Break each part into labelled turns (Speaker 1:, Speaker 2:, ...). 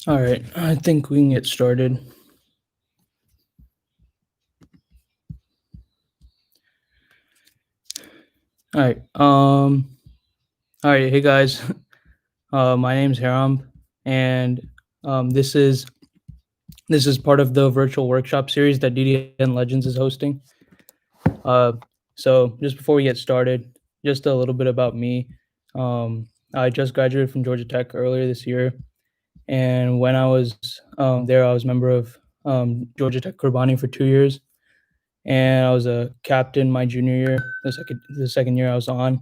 Speaker 1: All right, I think we can get started. All right. All right. Hey guys. My name's Heramb, and this is part of the virtual workshop series that DDN Legends is hosting. Uh, so just before we get started, just a little bit about me. I just graduated from Georgia Tech earlier this year, and when I was there, I was a member of Georgia Tech Kurbani for 2 years, and I was a captain my junior year, the second year I was on.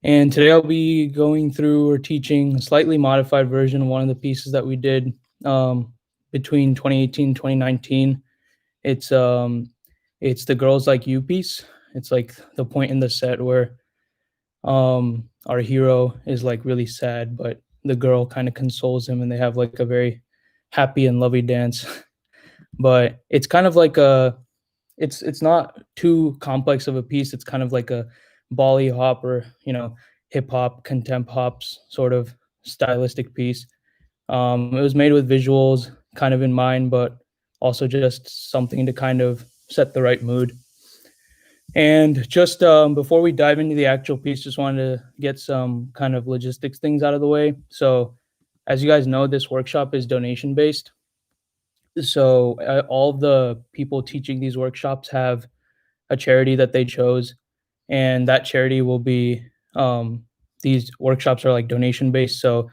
Speaker 1: And today I'll be going through or teaching a slightly modified version of one of the pieces that we did um, between 2018 and 2019. It's it's the Girls Like You piece. It's like the point in the set where our hero is like really sad, but the girl kind of consoles him, and they have like a very happy and lovey dance. But it's kind of like it's not too complex of a piece. It's kind of like a bolly hop or hip hop, contemp hops sort of stylistic piece. It was made with visuals kind of in mind, but also just something to kind of set the right mood. And just before we dive into the actual piece, just wanted to get some kind of logistics things out of the way. So, as you guys know, this workshop is donation based. So, all the people teaching these workshops have a charity that they chose, and that charity will be these workshops are like donation based. So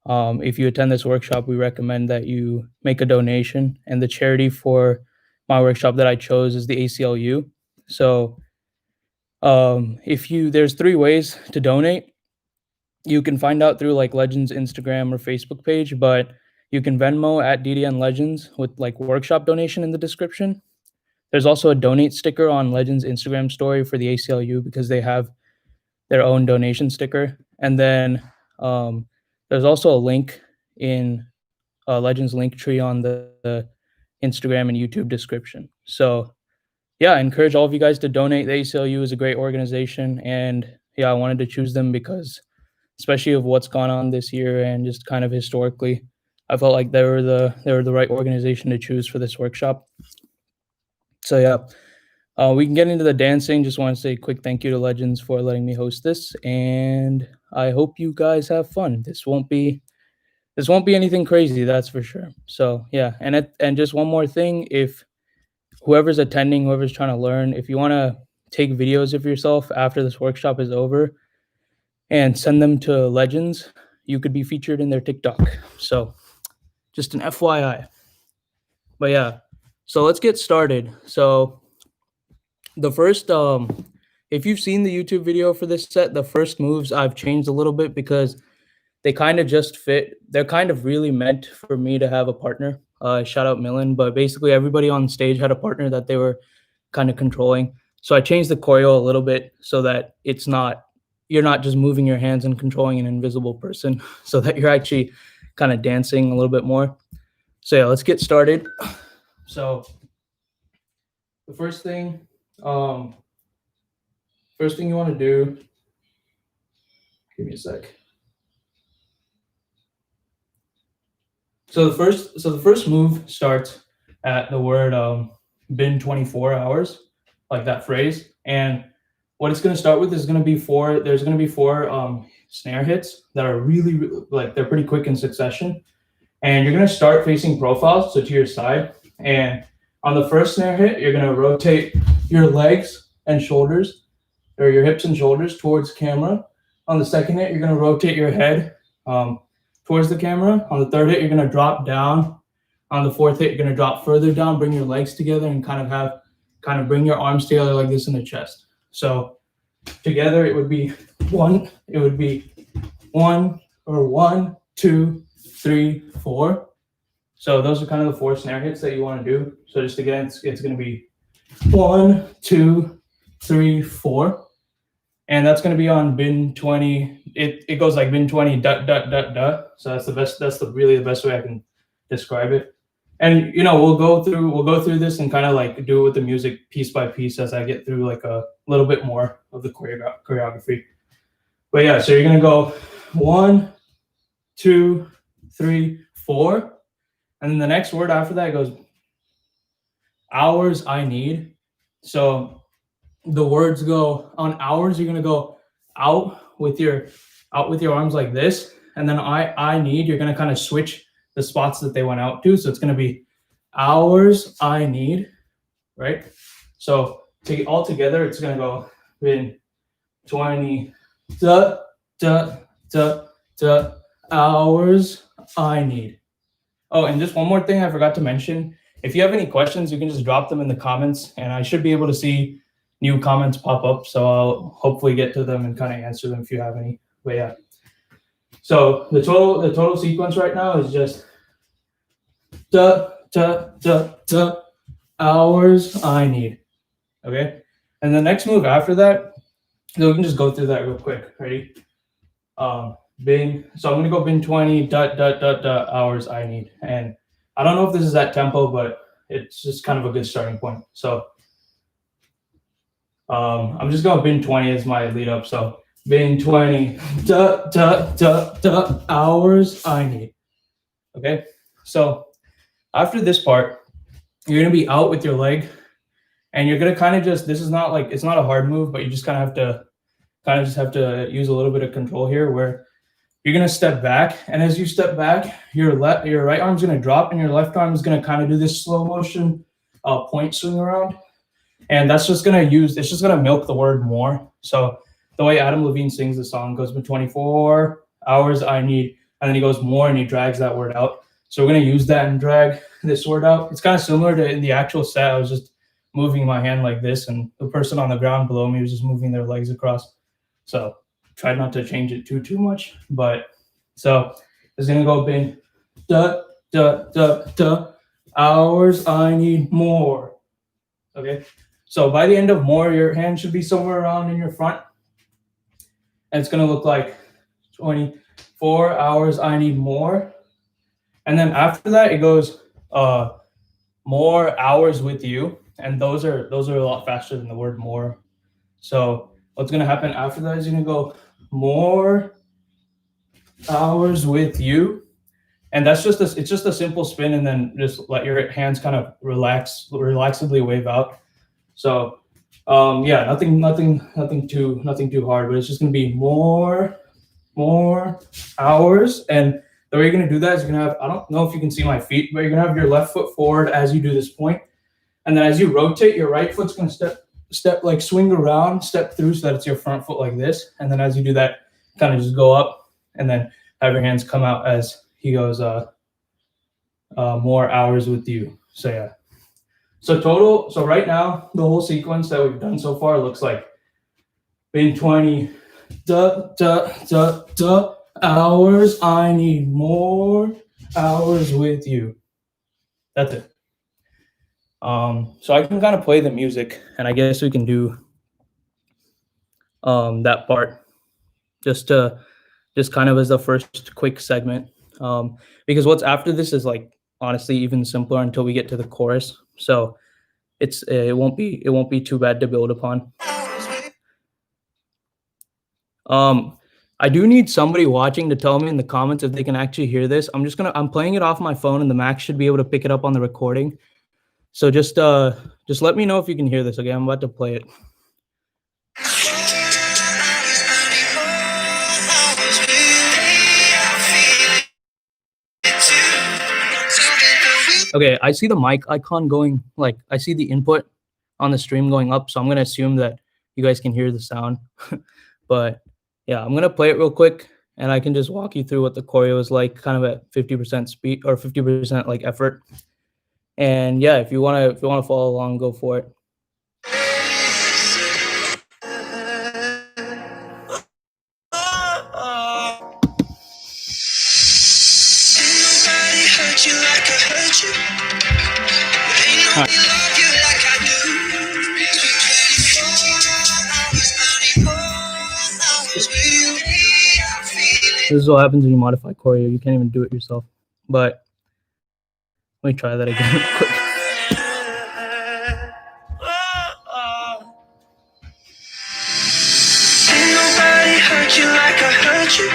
Speaker 1: if you attend this workshop, we recommend that you make a donation, and the charity for my workshop that I chose is the ACLU. So if you there's three ways to donate. You can find out through like Legends Instagram or Facebook page, but you can Venmo at DDN Legends with like workshop donation in the description. There's also a donate sticker on Legends Instagram story for the ACLU because they have their own donation sticker. And then there's also a link in Legends link tree on the Instagram and YouTube description. So yeah, I encourage all of you guys to donate. The ACLU is a great organization, and yeah, I wanted to choose them because, especially of what's gone on this year and just kind of historically, I felt like they were the right organization to choose for this workshop. So yeah, we can get into the dancing. Just want to say a quick thank you to Legends for letting me host this, and I hope you guys have fun. This won't be anything crazy, that's for sure. So yeah, and just one more thing, if whoever's attending, whoever's trying to learn, if you want to take videos of yourself after this workshop is over and send them to Legends, you could be featured in their TikTok. So just an FYI. But yeah, so let's get started. So the first if you've seen the YouTube video for this set, the first moves I've changed a little bit because they kind of just fit. They're kind of really meant for me to have a partner. Shout out Millen, but basically everybody on stage had a partner that they were kind of controlling. So I changed the choreo a little bit so that you're not just moving your hands and controlling an invisible person, so that you're actually kind of dancing a little bit more. So yeah, let's get started. So the um, first thing you want to do, give me a sec. So the first move starts at the word been 24 hours, like that phrase. And what it's going to start with is going to be four snare hits that are like they're pretty quick in succession. And you're going to start facing profile, so to your side. And on the first snare hit, you're going to rotate your legs and shoulders, or your hips and shoulders towards camera. On the second hit, you're going to rotate your head towards the camera. On the third hit, you're going to drop down. On the fourth hit, you're going to drop further down, bring your legs together, and kind of bring your arms together like this in the chest. So together, it would be one, or 1, 2, 3, 4. So those are kind of the four snare hits that you want to do. So just again, it's going to be 1, 2, 3, 4. And that's going to be on bin 20. It goes like bin 20 dot dot dot dot. So that's really the best way I can describe it. And we'll go through this and kind of like do it with the music piece by piece as I get through like a little bit more of the choreography. But yeah, so you're going to go 1, 2, 3, 4, and then the next word after that goes hours I need. So the words go on hours, you're gonna go out with your arms like this, and then I need, you're gonna kind of switch the spots that they went out to. So it's gonna be hours I need, right? So all together, it's gonna go in 20 da da da da hours I need. Oh, and just one more thing I forgot to mention. If you have any questions, you can just drop them in the comments, and I should be able to see new comments pop up. So I'll hopefully get to them and kind of answer them if you have any. But yeah. So the total sequence right now is just da da da da hours I need. Okay. And the next move after that, so we can just go through that real quick. Ready? Bin. So I'm gonna go bin 20 hours I need. And I don't know if this is that tempo, but it's just kind of a good starting point. So I'm just going bin 20 as my lead up. So bin 20 hours I need. Okay. So after this part, you're gonna be out with your leg, and you're gonna kind of just, this is not like, it's not a hard move, but you just kind of have to use a little bit of control here, where you're gonna step back, and as you step back, your right arm's gonna drop, and your left arm is gonna kind of do this slow motion point swing around, and that's just gonna it's just gonna milk the word more. So the way Adam Levine sings the song goes, "But 24 hours I need," and then he goes more, and he drags that word out. So we're gonna use that and drag this word out. It's kind of similar to in the actual set. I was just moving my hand like this, and the person on the ground below me was just moving their legs across. So tried not to change it too much, but so it's gonna go bin da da da da hours I need more. Okay, so by the end of more, your hand should be somewhere around in your front, and it's gonna look like 24 hours I need more. And then after that, it goes more hours with you, and those are a lot faster than the word more. So what's gonna happen after that is you're gonna go more hours with you, and that's just it's just a simple spin, and then just let your hands kind of relaxedly wave out. So yeah, nothing too hard, but it's just gonna be more hours. And the way you're gonna do that is you're gonna have, I don't know if you can see my feet, but you're gonna have your left foot forward as you do this point, and then as you rotate, your right foot's gonna step like swing around, step through, so that it's your front foot like this. And then as you do that, kind of just go up, and then have your hands come out as he goes more hours with you. So yeah. So right now, the whole sequence that we've done so far looks like bin 20 hours I need more hours with you. That's it. So I can kind of play the music, and I guess we can do that part just kind of as the first quick segment, because what's after this is like honestly even simpler until we get to the chorus. So it won't be too bad to build upon. I do need somebody watching to tell me in the comments if they can actually hear this. I'm playing it off my phone, and the Mac should be able to pick it up on the recording. So just let me know if you can hear this. Okay, I'm about to play it. Okay, I see the mic icon going, like I see the input on the stream going up, so I'm gonna assume that you guys can hear the sound. But yeah, I'm gonna play it real quick, and I can just walk you through what the choreo is like, kind of at 50% speed or 50% like effort. And yeah, if you wanna follow along, go for it. This is what happens when you modify choreo. You can't even do it yourself. But let me try that again real quick. Ain't nobody hurt you like I hurt you.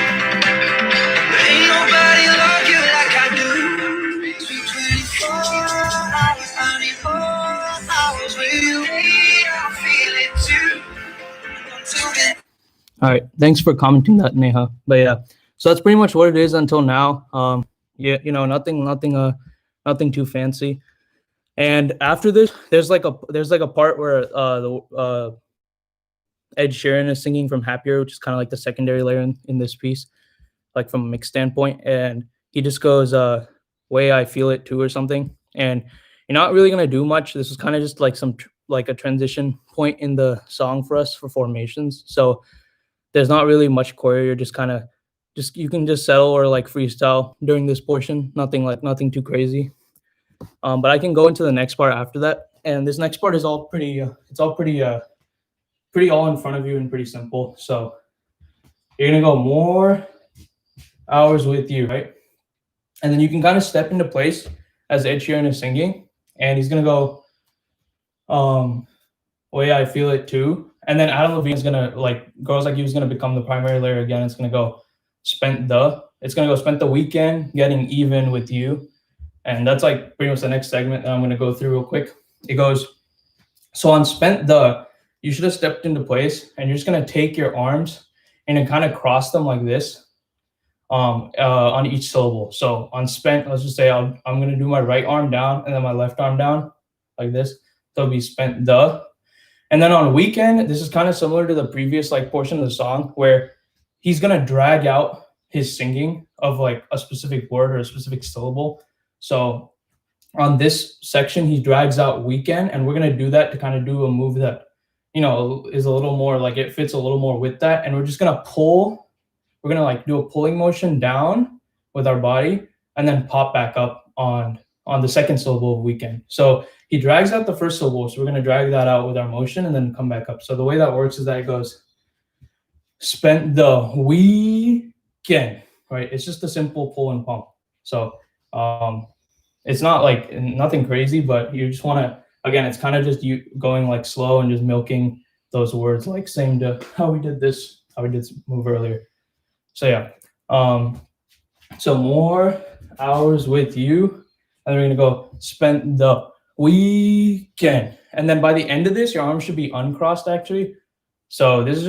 Speaker 1: Ain't nobody love you like I do. All right, thanks for commenting that, Neha. But yeah, so that's pretty much what it is until now. Yeah, nothing too fancy. And after this, there's like a part where the Ed Sheeran is singing from Happier, which is kind of like the secondary layer in this piece, like from a mix standpoint. And he just goes, "Way I feel it too" or something. And you're not really gonna do much. This is kind of just like like a transition point in the song for us for formations. So there's not really much choreo. You're just kind of just you can just settle or like freestyle during this portion. Nothing too crazy. But I can go into the next part after that. And this next part is all pretty. It's all pretty all in front of you and pretty simple. So you're gonna go more hours with you, right? And then you can kind of step into place as Ed Sheeran is singing, and he's gonna go, "Oh yeah, I feel it too." And then Adam Levine is gonna like Girls Like You is gonna become the primary layer again. It's gonna go spent the weekend getting even with you, and that's like pretty much the next segment that I'm gonna go through real quick. It goes, so on spent the, you should have stepped into place, and you're just gonna take your arms and then kind of cross them like this, on each syllable. So on spent, let's just say I'm gonna do my right arm down and then my left arm down like this. So it'll be spent the. And then on weekend, this is kind of similar to the previous like portion of the song where he's gonna drag out his singing of like a specific word or a specific syllable. So on this section, he drags out weekend, and we're gonna do that to kind of do a move that is a little more like it fits a little more with that. And we're just gonna pull. We're gonna like do a pulling motion down with our body, and then pop back up on the second syllable of weekend. So he drags out the first syllable, so we're gonna drag that out with our motion and then come back up. So the way that works is that it goes, spent the weekend, right? It's just a simple pull and pump. So it's not like nothing crazy, but you just want to, again, it's kind of just you going like slow and just milking those words, like same to how we did this move earlier. So yeah, so more hours with you, and we're gonna go spent the weekend, and then by the end of this, your arms should be uncrossed actually. So this is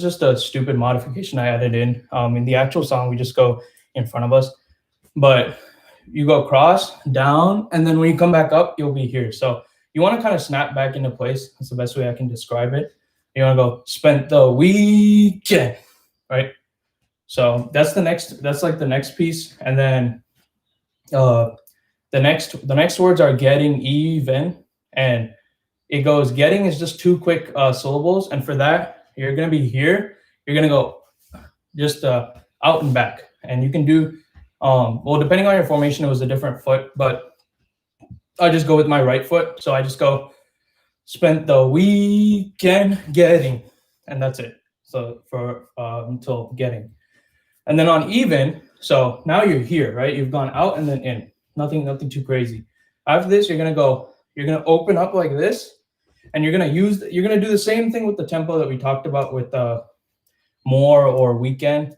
Speaker 1: just a stupid modification I added in. In the actual song, we just go in front of us, but you go cross down, and then when you come back up, you'll be here. So you want to kind of snap back into place. That's the best way I can describe it. You want to go spent the weekend, right? So that's like the next piece, and then the next words are getting even, and it goes, getting is just two quick syllables, and for that you're gonna be here. You're gonna go just out and back, and you can do well depending on your formation. It was a different foot, but I just go with my right foot. So I just go spent the weekend getting, and that's it. So for until getting. And then on even, so now you're here, right? You've gone out and then in. Nothing too crazy. After this, you're gonna open up like this, and you're gonna do the same thing with the tempo that we talked about with more or weekend.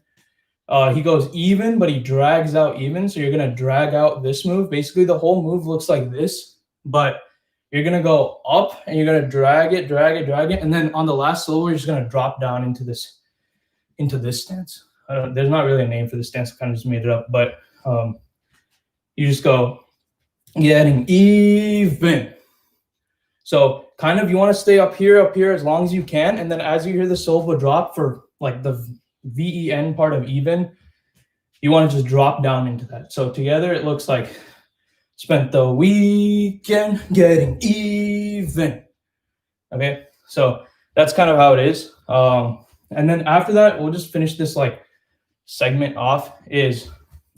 Speaker 1: He goes even, but he drags out even. So you're gonna drag out this move. Basically, the whole move looks like this, but you're gonna go up and you're gonna drag it, and then on the last syllable, you're just gonna drop down into this stance. There's not really a name for this stance. I kind of just made it up, but you just go getting even. So kind of you want to stay up here as long as you can, and then as you hear the syllable drop for like the VEN part of even, you want to just drop down into that. So together it looks like spent the weekend getting even. Okay, so that's kind of how it is. And then after that, we'll just finish this like segment off. Is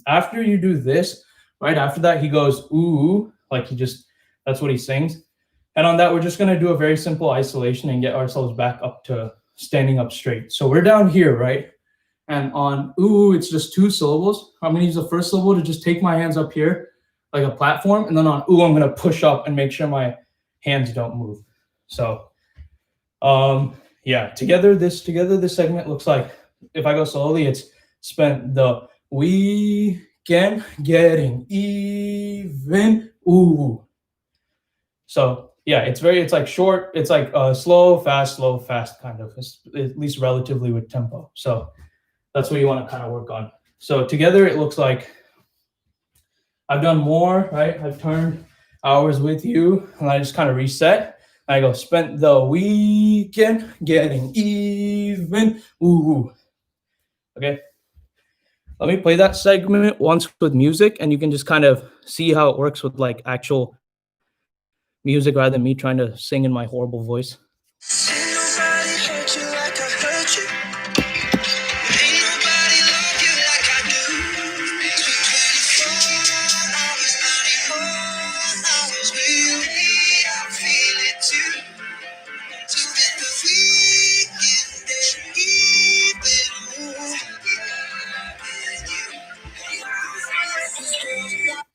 Speaker 1: after you do this, right after that he goes ooh, like that's what he sings. And on that, we're just gonna do a very simple isolation and get ourselves back up to standing up straight. So we're down here, right? And on ooh, it's just two syllables. I'm gonna use the first syllable to just take my hands up here like a platform, and then on ooh, I'm gonna push up and make sure my hands don't move. So yeah, together this segment looks like, if I go slowly, it's spent the weekend getting even ooh. So yeah, it's like short, it's like slow, fast kind of, it's, at least relatively with tempo. So that's what you want to kind of work on. So together it looks like I've done more, right? I've turned hours with you, and I just kind of reset. I go, spent the weekend getting even. Ooh. Okay. Let me play that segment once with music, and you can just kind of see how it works with like actual music rather than me trying to sing in my horrible voice.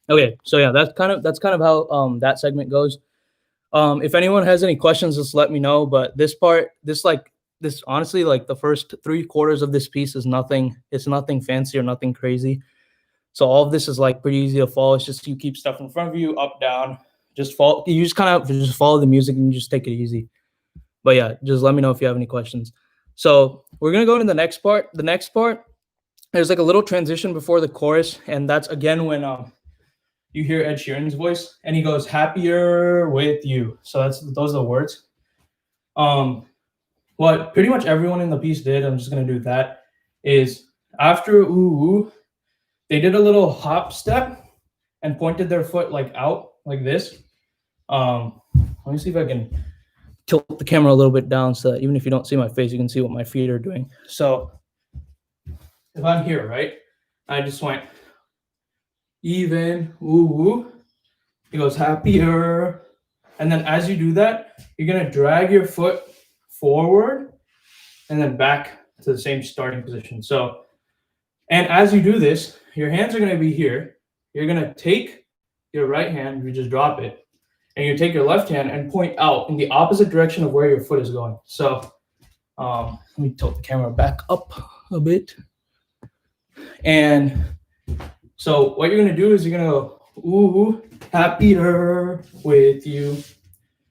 Speaker 1: Okay, so yeah, that's kind of how that segment goes. If anyone has any questions, just let me know. But this part, this honestly, like the first 3 quarters of this piece is nothing. It's nothing fancy or nothing crazy. So all of this is like pretty easy to follow. It's just you keep stuff in front of you, up, down. Just follow. You just kind of just follow the music and you just take it easy. But yeah, just let me know if you have any questions. So we're gonna go to the next part. The next part, there's like a little transition before the chorus, and that's again when you hear Ed Sheeran's voice, and he goes, "Happier with you." So those are the words. What pretty much everyone in the piece did, I'm just gonna do that, is after ooh, they did a little hop step and pointed their foot like out like this. Let me see if I can tilt the camera a little bit down so that even if you don't see my face, you can see what my feet are doing. So if I'm here, right, I just went even, ooh, it goes happier. And then as you do that, you're gonna drag your foot forward and then back to the same starting position. So, and as you do this, your hands are gonna be here. You're gonna take your right hand, you just drop it, and you take your left hand and point out in the opposite direction of where your foot is going. So, let me tilt the camera back up a bit. And so what you're gonna do is you're gonna go, ooh, happier with you.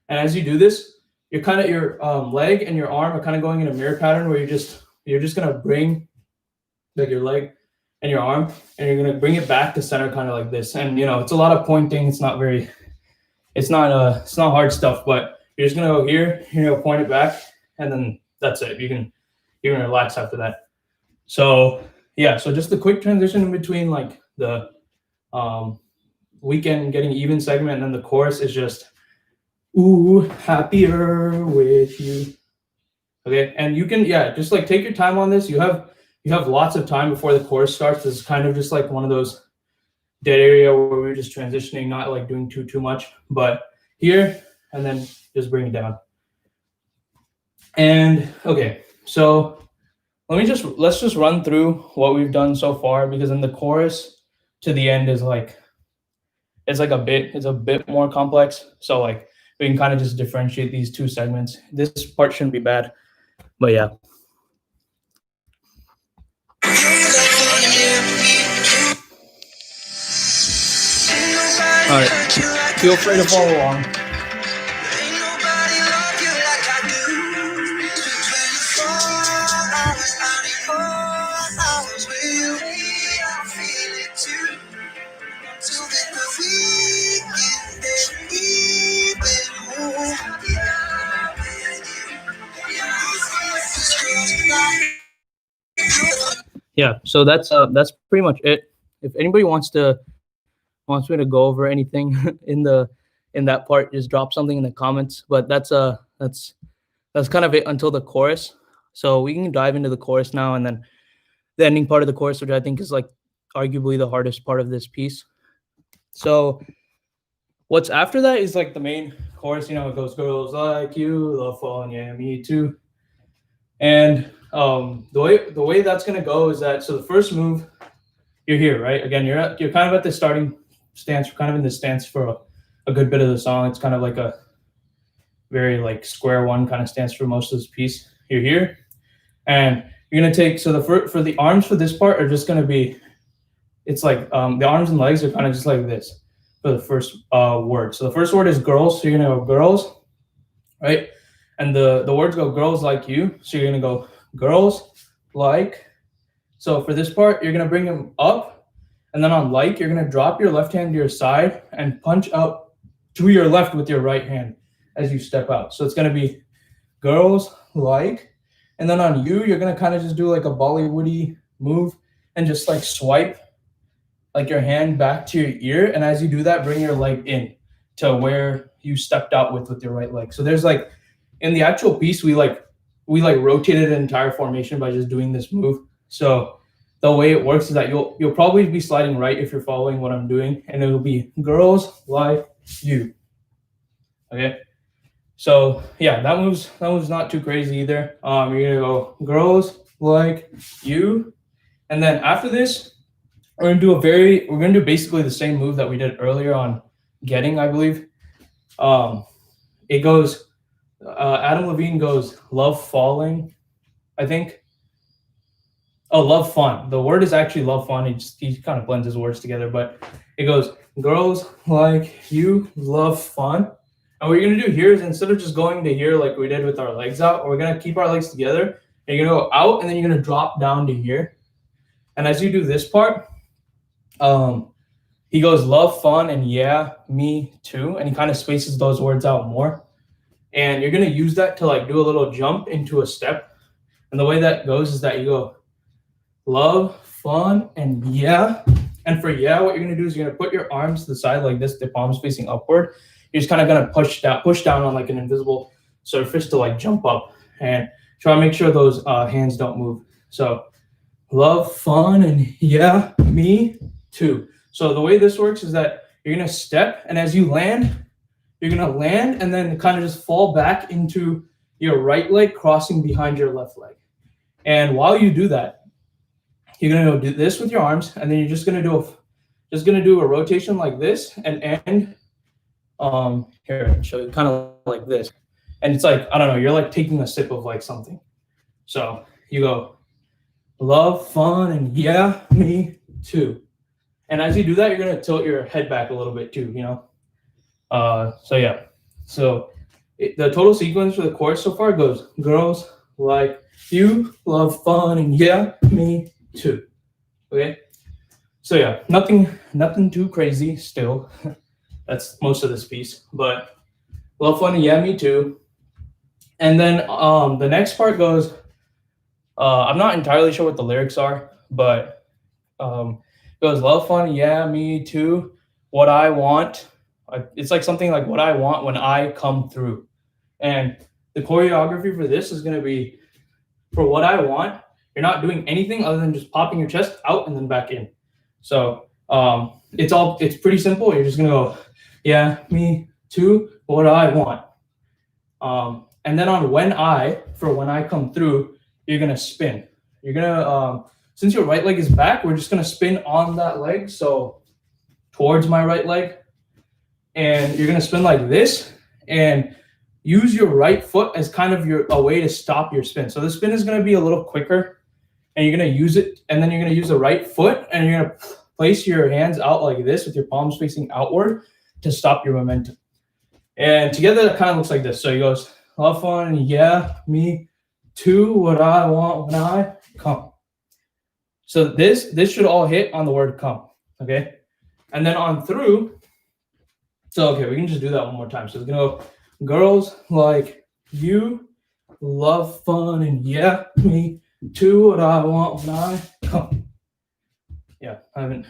Speaker 1: And as you do this, you're kind of your leg and your arm are kind of going in a mirror pattern where you're just gonna bring like your leg and your arm, and you're gonna bring it back to center, kind of like this. And you know, it's a lot of pointing. It's not hard stuff, but you're just gonna go here, you're gonna point it back, and then that's it. You're gonna relax after that. So yeah, so just the quick transition in between like the weekend getting even segment and then the chorus is just ooh, happier with you. Okay, and you can just like take your time on this. You have lots of time before the chorus starts. This is kind of just like one of those dead area where we're just transitioning, not like doing too much, but here and then just bring it down. And okay, so let's just run through what we've done so far, because in the chorus to the end is like it's a bit more complex. So like we can kind of just differentiate these 2 segments. This part shouldn't be bad, but yeah. All right, feel free to follow along. Yeah, so that's pretty much it. If anybody wants me to go over anything in that part, just drop something in the comments. But that's kind of it until the chorus. So we can dive into the chorus now, and then the ending part of the chorus, which I think is like arguably the hardest part of this piece. So what's after that is like the main chorus. You know, it goes girls like you, love falling, yeah, me too. And the way that's gonna go is that, so the first move, you're here, right? Again, you're kind of at the starting stance. You're kind of in the stance for a good bit of the song. It's kind of like a very like square one kind of stance for most of this piece. You're here, and you're gonna take, so for the arms for this part are just gonna be, it's like the arms and legs are kind of just like this. for the first word. So the first word is girls, so you're gonna go girls, right? And the words go girls like you, so you're gonna go girls like. So for this part, you're gonna bring them up, and then on like, you're gonna drop your left hand to your side and punch out to your left with your right hand as you step out. So it's gonna be girls like, and then on you, you're gonna kind of just do like a Bollywoody move and just like swipe like your hand back to your ear, and as you do that, bring your leg in to where you stepped out with your right leg. So there's like in the actual piece, we rotated an entire formation by just doing this move. So the way it works is that you'll probably be sliding right if you're following what I'm doing, and it'll be girls like you. Okay. So yeah, that move's not too crazy either. You're gonna go girls like you, and then after this, we're gonna do basically the same move that we did earlier on getting, I believe. It goes. Adam Levine goes love falling, I think. Oh, love fun. The word is actually love fun. He kind of blends his words together, but it goes girls like you love fun. And what you're gonna do here is instead of just going to here like we did with our legs out, we're gonna keep our legs together. And you're gonna go out, and then you're gonna drop down to here. And as you do this part, he goes love fun and yeah me too, and he kind of spaces those words out more. And you're gonna use that to like do a little jump into a step. And the way that goes is that you go love fun and yeah. And for yeah, what you're gonna do is you're gonna put your arms to the side like this, the palms facing upward. You're just kind of gonna push down on like an invisible surface to like jump up and try to make sure those hands don't move. So love fun and yeah me too. So the way this works is that you're gonna step, and as you land, you're gonna land and then kind of just fall back into your right leg, crossing behind your left leg. And while you do that, you're gonna do this with your arms, and then you're just gonna do a rotation like this and end. Here, I'll show you kind of like this, and it's like I don't know, you're like taking a sip of like something. So you go love fun and yeah me too. And as you do that, you're gonna tilt your head back a little bit too, you know. So yeah, so the total sequence for the chorus so far goes girls like you love fun and yeah me too. Okay, so yeah, nothing too crazy still. That's most of this piece, but love fun and yeah me too. And then the next part goes, I'm not entirely sure what the lyrics are, but it goes love fun yeah me too, what I want. It's like something like what I want when I come through. And the choreography for this is going to be, for what I want, you're not doing anything other than just popping your chest out and then back in. So it's pretty simple. You're just going to go, yeah, me too, what I want. And then on when I come through, you're going to spin. You're going to, since your right leg is back, we're just going to spin on that leg. So towards my right leg. And you're going to spin like this and use your right foot as kind of a way to stop your spin. So the spin is going to be a little quicker, and you're going to use it, and then you're going to use the right foot, and you're going to place your hands out like this with your palms facing outward to stop your momentum. And together that kind of looks like this. So he goes, love fun, yeah, me too, what I want when I come. So this should all hit on the word come, okay? And then on through, so, okay, we can just do that one more time. So it's going to go, girls like you love fun and yeah, me too, what I want when I come. Yeah, I'm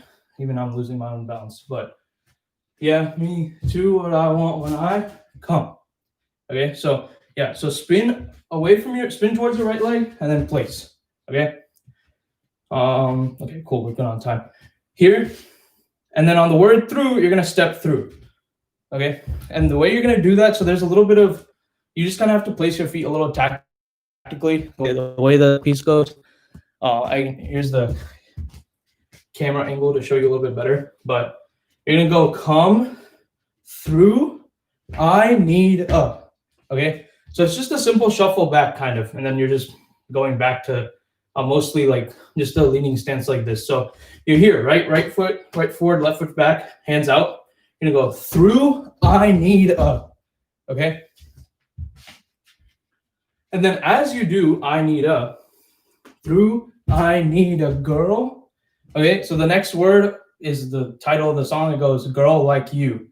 Speaker 1: losing my own balance, but yeah, me too, what I want when I come. Okay, so yeah, so spin spin towards your right leg and then place. Okay. Okay, cool, we're good on time. Here, and then on the word through, you're going to step through. Okay, and the way you're going to do that, so there's a little bit of, you just kind of have to place your feet a little tactically, the way the piece goes. Here's the camera angle to show you a little bit better, but you're going to go come through, I need up. Okay, so it's just a simple shuffle back kind of, and then you're just going back to mostly like just a leaning stance like this. So you're here, right foot, right forward, left foot back, hands out. You're gonna go through, I need a, okay? And then as you do, I need a, through, I need a girl. Okay, so the next word is the title of the song. It goes, girl like you.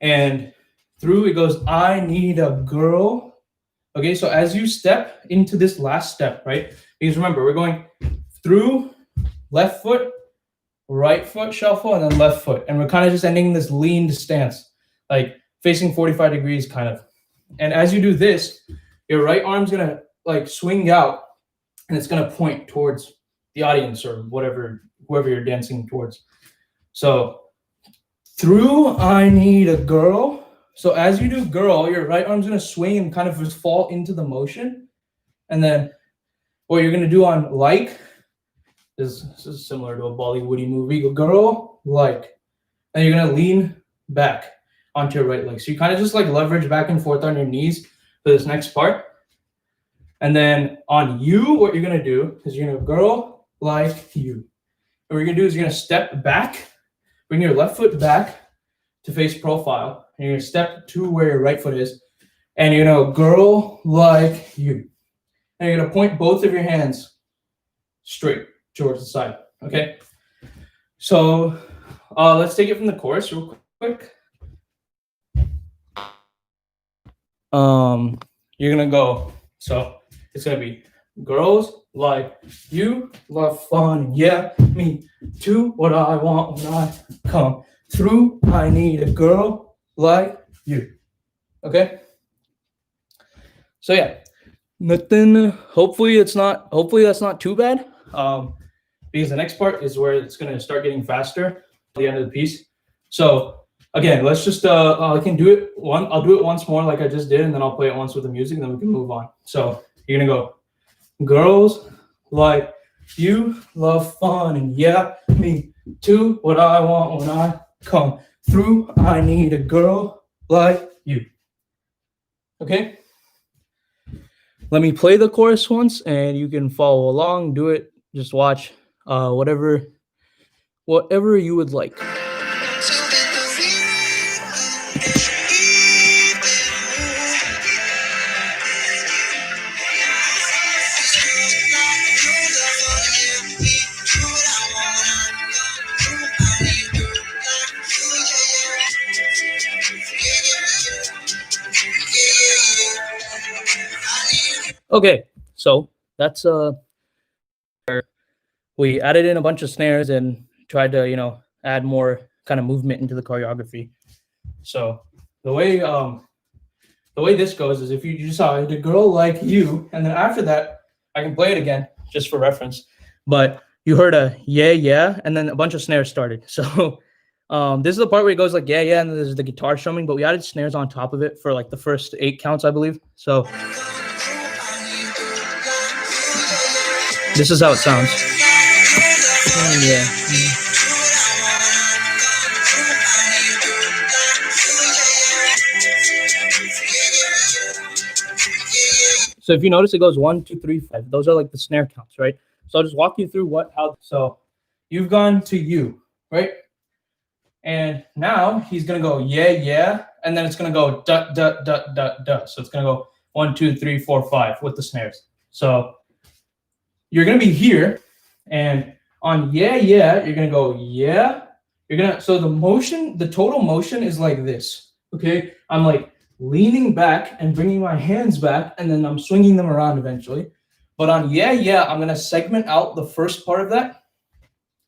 Speaker 1: And through, it goes, I need a girl. Okay, so as you step into this last step, right? Because remember, we're going through, left foot, right foot shuffle, and then left foot. And we're kind of just ending this leaned stance, like facing 45 degrees kind of. And as you do this, your right arm's gonna like swing out and it's gonna point towards the audience or whatever, whoever you're dancing towards. So through, I need a girl. So as you do girl, your right arm's gonna swing and kind of just fall into the motion. And then what you're gonna do on like, this is similar to a Bollywoody movie, go girl, like, and you're gonna lean back onto your right leg. So you kind of just like leverage back and forth on your knees for this next part. And then on you, what you're gonna do is you're gonna girl like you. And what you're gonna do is you're gonna step back, bring your left foot back to face profile, and you're gonna step to where your right foot is, and you're gonna girl like you. And you're gonna point both of your hands straight towards the side. Okay. So let's take it from the chorus real quick. You're gonna go. So it's gonna be girls like you, love fun, yeah, me too. What I want when I come through, I need a girl like you. Okay. So yeah, nothing. Hopefully that's not too bad. Because the next part is where it's gonna start getting faster at the end of the piece. So again, let's just I can do it I'll do it once more like I just did, and then I'll play it once with the music, and then we can move on. So you're gonna go, girls like you, love fun, and yeah, me too. What I want when I come through, I need a girl like you. Okay. Let me play the chorus once, and you can follow along. Do it. Just watch. Whatever you would like. Okay, so that's we added in a bunch of snares and tried to add more kind of movement into the choreography. So the way this goes is if you just saw the girl like you, and then after that I can play it again just for reference, but you heard a yeah, and then a bunch of snares started. So this is the part where it goes like yeah, and then there's the guitar strumming, but we added snares on top of it for like the first 8 counts, I believe. So this is how it sounds. Yeah. So if you notice, it goes 1, 2, 3, 5. Those are like the snare counts, right? So I'll just walk you through how. So you've gone to you, right? And now he's gonna go yeah, and then it's gonna go da. So it's gonna go 1, 2, 3, 4, 5 with the snares. So you're gonna be here, and on yeah, you're gonna go yeah. So the total motion is like this. Okay, I'm like leaning back and bringing my hands back, and then I'm swinging them around eventually. But on yeah, I'm gonna segment out the first part of that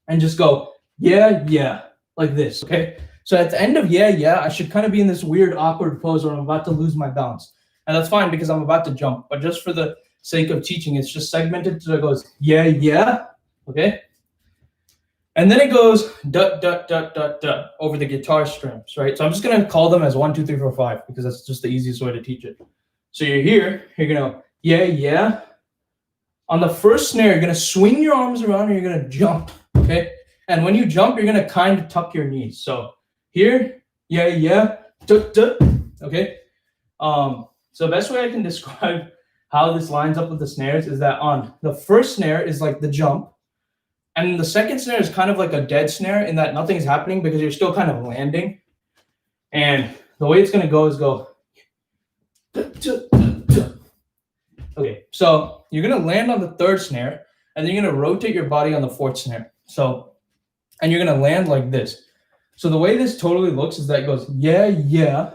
Speaker 1: and just go yeah, like this. Okay, so at the end of yeah, I should kind of be in this weird awkward pose where I'm about to lose my balance, and that's fine because I'm about to jump. But just for the sake of teaching, it's just segmented so it goes yeah, okay, and then it goes da over the guitar strings, right? So I'm just gonna call them as 1, 2, 3, 4, 5 because that's just the easiest way to teach it. So you're here, you're gonna yeah. On the first snare, you're gonna swing your arms around and you're gonna jump, okay? And when you jump, you're gonna kind of tuck your knees. So here, yeah, okay. So the best way I can describe how this lines up with the snares is that on the first snare is like the jump, and the second snare is kind of like a dead snare in that nothing's happening because you're still kind of landing. And the way it's going to go is go. Okay, so you're going to land on the third snare, and then you're going to rotate your body on the fourth snare. So, and you're going to land like this. So the way this totally looks is that it goes, yeah, yeah.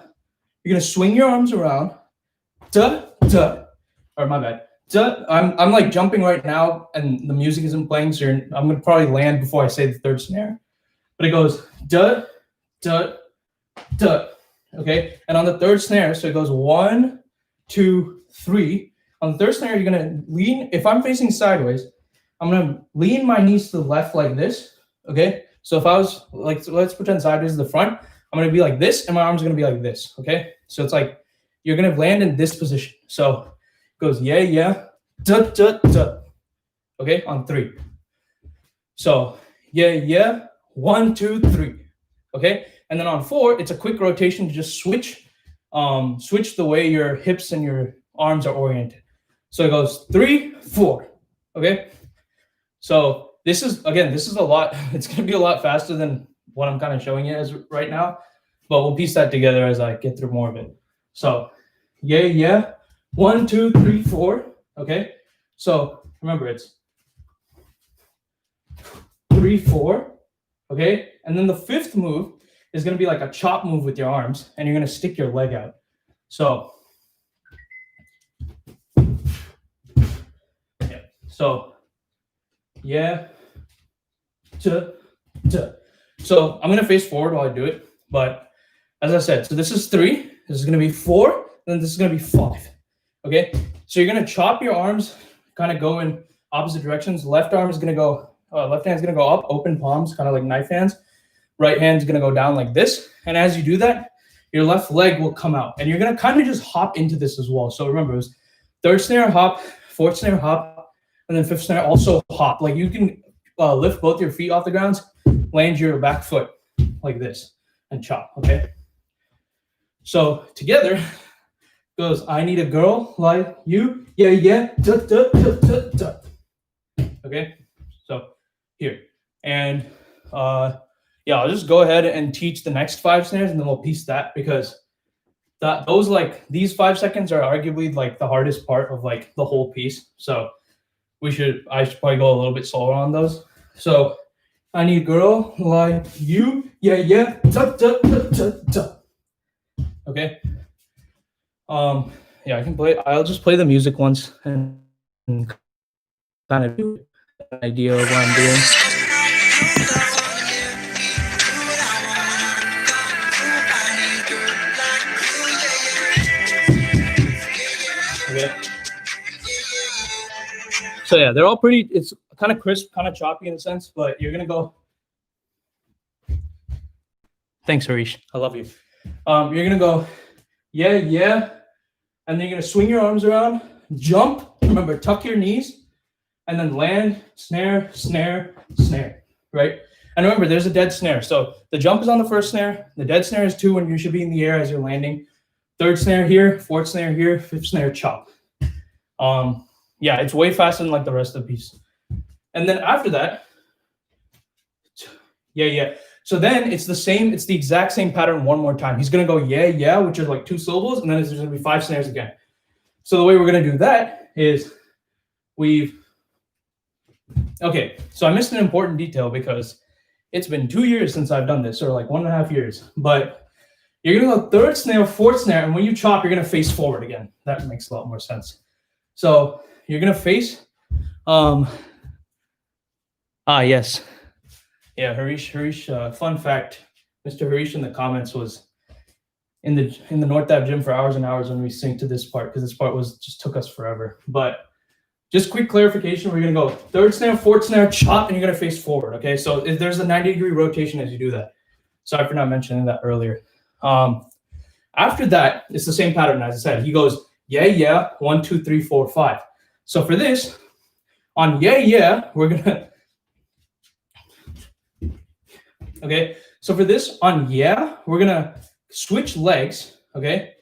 Speaker 1: You're going to swing your arms around. Duh, duh. Or my bad. Duh. I'm like jumping right now, and the music isn't playing, so I'm going to probably land before I say the third snare. But it goes, duh, duh, duh. Okay, and on the third snare, so it goes 1, 2, 3. On the third snare, you're gonna lean. If I'm facing sideways, I'm gonna lean my knees to the left like this. Okay, so if I was like, let's pretend sideways is the front, I'm gonna be like this, and my arms are gonna be like this. Okay, so it's like you're gonna land in this position. So it goes yeah, yeah, duh, duh, duh. Okay, on 3. So yeah, yeah, 1, 2, 3. Okay. And then on 4, it's a quick rotation to just switch the way your hips and your arms are oriented. So it goes 3, 4. Okay. So this is a lot. It's going to be a lot faster than what I'm kind of showing you as right now, but we'll piece that together as I get through more of it. So yeah, yeah, 1, 2, 3, 4. Okay. So remember, it's 3, 4. Okay. And then the fifth move is going to be like a chop move with your arms, and you're going to stick your leg out. So, yeah. So, yeah. Duh, duh. So I'm going to face forward while I do it. But as I said, so this is 3. This is going to be 4. And then this is going to be 5. Okay. So you're going to chop your arms, kind of go in opposite directions. Left arm is going to go, left hand is going to go up, open palms, kind of like knife hands. Right hand's going to go down like this. And as you do that, your left leg will come out. And you're going to kind of just hop into this as well. So remember, it was third snare, hop, fourth snare, hop, and then fifth snare, also hop. Like you can lift both your feet off the ground, land your back foot like this, and chop, okay? So together goes, I need a girl like you. Yeah, yeah, duh, duh, duh, duh, duh. Okay? So here. And yeah, I'll just go ahead and teach the next 5 snares, and then we'll piece that, because those like these 5 seconds are arguably like the hardest part of like the whole piece. So I should probably go a little bit slower on those. So I need a girl like you. Yeah, yeah. Duh, duh, duh, duh, duh. Okay. Yeah, I can play. I'll just play the music once and kind of do an idea of what I'm doing. Okay. So yeah, they're all pretty. It's kind of crisp, kind of choppy in a sense, but you're gonna go. Thanks, Harish. I love you. You're gonna go, yeah, yeah, and then you're gonna swing your arms around, jump. Remember, tuck your knees, and then land, snare, snare, snare. Right? And remember, there's a dead snare. So the jump is on the first snare. The dead snare is 2 when you should be in the air as you're landing. Third snare here, fourth snare here, fifth snare chop. Yeah, it's way faster than like the rest of the piece. And then after that, yeah, yeah. So then it's the exact same pattern one more time. He's gonna go yeah, yeah, which is like 2 syllables, and then there's gonna be 5 snares again. So the way we're gonna do that is okay, so I missed an important detail because it's been 2 years since I've done this, or like 1.5 years. But you're gonna go third snare, fourth snare, and when you chop, you're gonna face forward again. That makes a lot more sense. So you're gonna face. Yes. Yeah, Harish. Fun fact: Mr. Harish in the comments was in the North Ave gym for hours and hours when we synced to this part, because this part just took us forever. But just quick clarification: we're gonna go third snare, fourth snare, chop, and you're gonna face forward. Okay, so there's a 90-degree rotation as you do that. Sorry for not mentioning that earlier. After that, it's the same pattern as I said. He goes yeah, yeah, 1, 2, 3, 4, 5. So for this, on yeah, yeah, we're gonna. Okay, so for this on yeah, we're gonna switch legs, okay,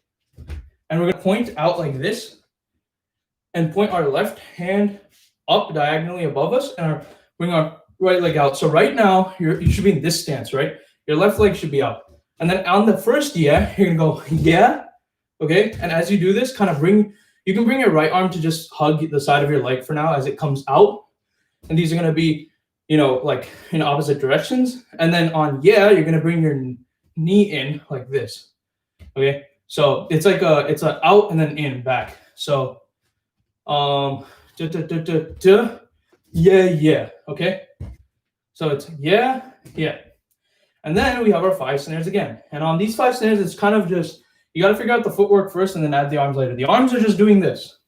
Speaker 1: and we're gonna point out like this, and point our left hand up diagonally above us, and bring our right leg out. So right now you should be in this stance, right? Your left leg should be up. And then on the first yeah, you're gonna go yeah, okay? And as you do this, kind of you can bring your right arm to just hug the side of your leg for now as it comes out. And these are gonna be, like in opposite directions. And then on yeah, you're gonna bring your knee in like this, okay? So it's like it's a out and then in, back. So yeah, okay? So it's yeah, yeah. And then we have our 5 snares again. And on these 5 snares, it's kind of just, you got to figure out the footwork first and then add the arms later. The arms are just doing this.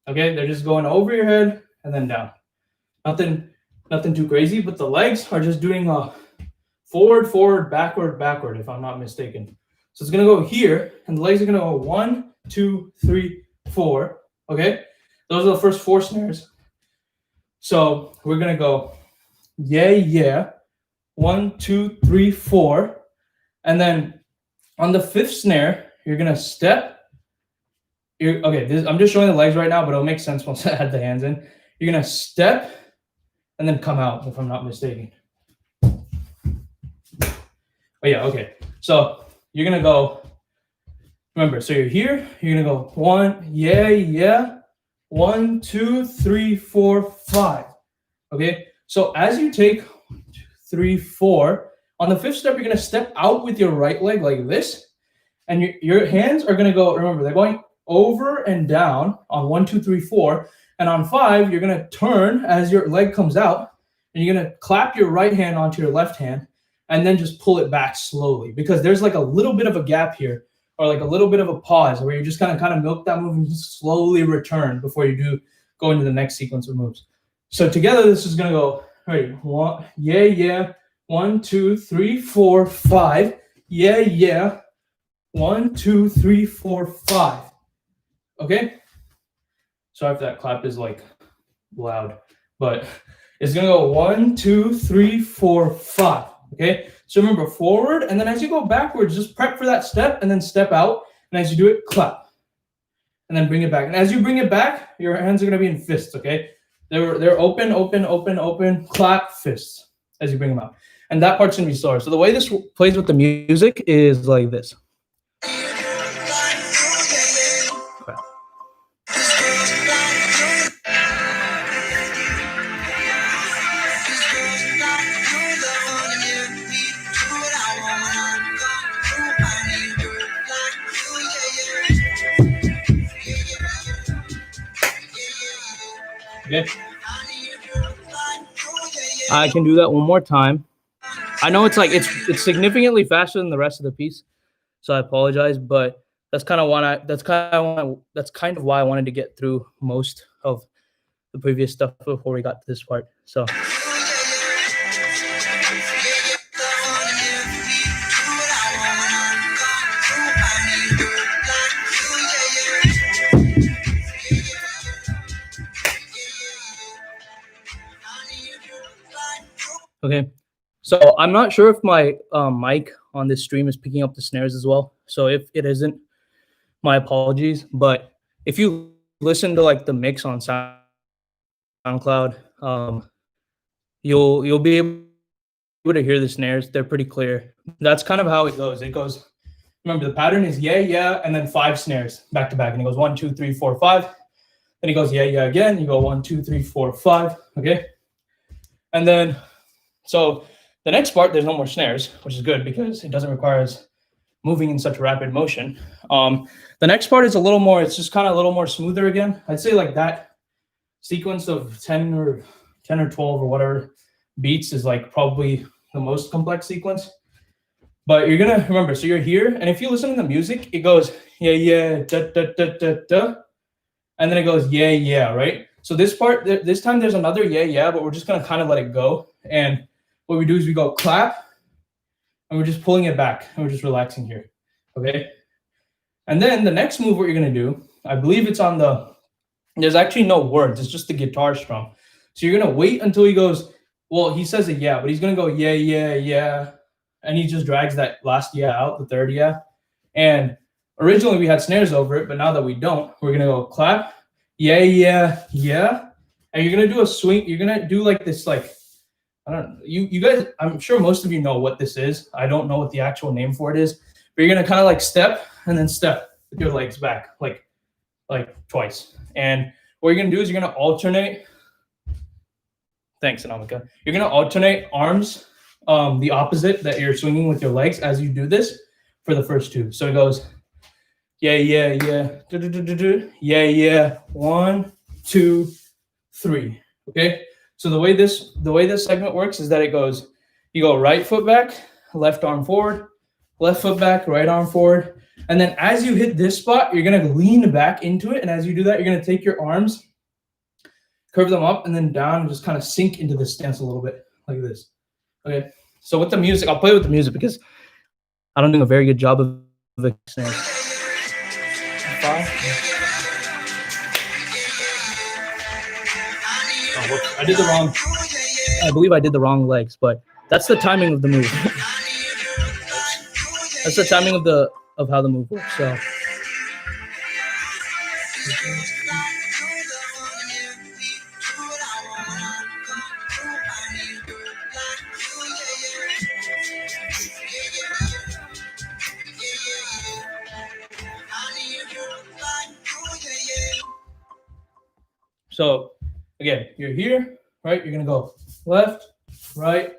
Speaker 1: Okay, they're just going over your head and then down. Nothing too crazy, but the legs are just doing a forward, forward, backward, backward, if I'm not mistaken. So it's going to go here, and the legs are going to go 1, 2, 3, 4. Okay, those are the first 4 snares. So we're going to go yeah, yeah. 1, 2, 3, 4. And then on the 5th snare, you're going to step. I'm just showing the legs right now, but it'll make sense once I add the hands in. You're going to step and then come out, if I'm not mistaken. Oh, yeah, okay. So you're going to go, remember, so you're here. You're going to go 1, yeah, yeah. 1, 2, 3, 4, 5. Okay, so as you take 1, 2, 3, 4, on the 5th step, you're going to step out with your right leg like this. And your hands are going to go, remember, they're going over and down on 1, 2, 3, 4. And on 5, you're going to turn as your leg comes out. And you're going to clap your right hand onto your left hand. And then just pull it back slowly. Because there's like a little bit of a gap here. Or like a little bit of a pause where you're just going to kind of milk that move and just slowly return before you do go into the next sequence of moves. So together, this is going to go, ready, 1, yeah, yeah. 1, 2, 3, 4, 5. Yeah, yeah. 1, 2, 3, 4, 5. Okay. Sorry if that clap is like loud, but it's gonna go 1, 2, 3, 4, 5. Okay. So remember, forward, and then as you go backwards, just prep for that step and then step out. And as you do it, clap, and then bring it back. And as you bring it back, your hands are gonna be in fists. Okay. They're open, open, open, open. Clap, fists as you bring them out. And that part's gonna be slower. So the way this plays with the music is like this. Okay. I can do that one more time. I know it's like it's significantly faster than the rest of the piece, so I apologize, but that's kind of why I wanted to get through most of the previous stuff before we got to this part. So okay. So I'm not sure if my mic on this stream is picking up the snares as well. So if it isn't, my apologies. But if you listen to like the mix on SoundCloud, you'll be able to hear the snares. They're pretty clear. That's kind of how it goes. It goes. Remember, the pattern is yeah, yeah, and then 5 snares back to back, and it goes 1, 2, 3, 4, 5. Then it goes yeah, yeah again. You go 1, 2, 3, 4, 5. Okay, and then so. The next part, there's no more snares, which is good because it doesn't require us moving in such rapid motion. The next part is a little more, it's just kind of a little more smoother again. I'd say like that sequence of 10 or 12 or whatever beats is like probably the most complex sequence. But you're going to remember, so you're here, and if you listen to the music, it goes, yeah, yeah, da, da, da, da, da. And then it goes, yeah, yeah, right? So this part, this time there's another yeah, yeah, but we're just going to kind of let it go. And what we do is we go clap, and we're just pulling it back, and we're just relaxing here, okay? And then the next move, what you're gonna do, I believe it's on there's actually no words, it's just the guitar strum. So you're gonna wait until he goes, well, he says a yeah, but he's gonna go yeah, yeah, yeah, and he just drags that last yeah out, the third yeah. And originally we had snares over it, but now that we don't, we're gonna go clap, yeah, yeah, yeah, and you're gonna do a swing, you're gonna do like this, like, I don't. You guys. I'm sure most of you know what this is. I don't know what the actual name for it is, but you're gonna kind of like step and then step with your legs back, like twice. And what you're gonna do is you're gonna alternate. Thanks, Tamhankar. You're gonna alternate arms, the opposite that you're swinging with your legs as you do this for the first two. So it goes, yeah, yeah, yeah, yeah, yeah. 1, 2, 3. Okay. So the way this segment works is that it goes, you go right foot back, left arm forward, left foot back, right arm forward, and then as you hit this spot, you're gonna lean back into it, and as you do that, you're gonna take your arms, curve them up and then down, and just kind of sink into the stance a little bit, like this. Okay. So with the music, I'll play with the music because I don't do a very good job of the snare. 5. Oh, I did the wrong. I believe I did the wrong legs, but that's the timing of the move. That's the timing of how the move works. So. So again, you're here, right? You're gonna go left, right,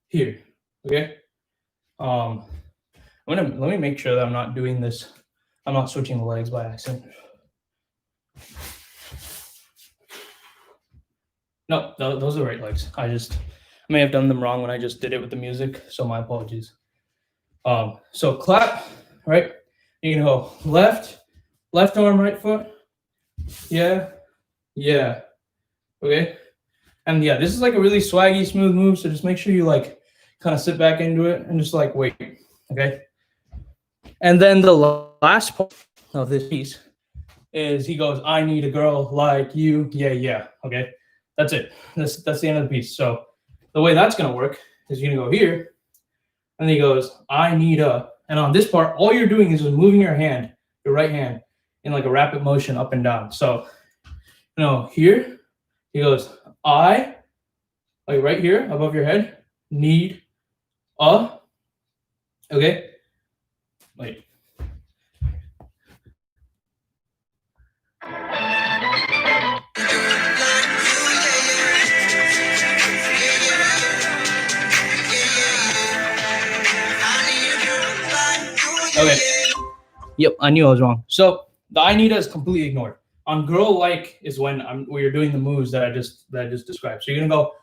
Speaker 1: here. Okay. Let me make sure that I'm not doing this. I'm not switching the legs by accident. No, those are the right legs. I may have done them wrong when I just did it with the music, so my apologies. So clap, right? You're gonna go left arm, right foot. Yeah, yeah. Okay. And yeah, this is like a really swaggy, smooth move. So just make sure you like kind of sit back into it and just like wait. Okay. And then the last part of this piece is he goes, I need a girl like you. Yeah, yeah. Okay. That's it. That's the end of the piece. So the way that's gonna work is you're gonna go here, and then he goes, I need a, and on this part, all you're doing is just moving your hand, your right hand, in like a rapid motion up and down. So, here he goes, I, like right here above your head, need a, okay, wait. Okay. Yep, I knew I was wrong. So the I need a is completely ignored. On girl like is when you're doing the moves that I just described. So you're gonna go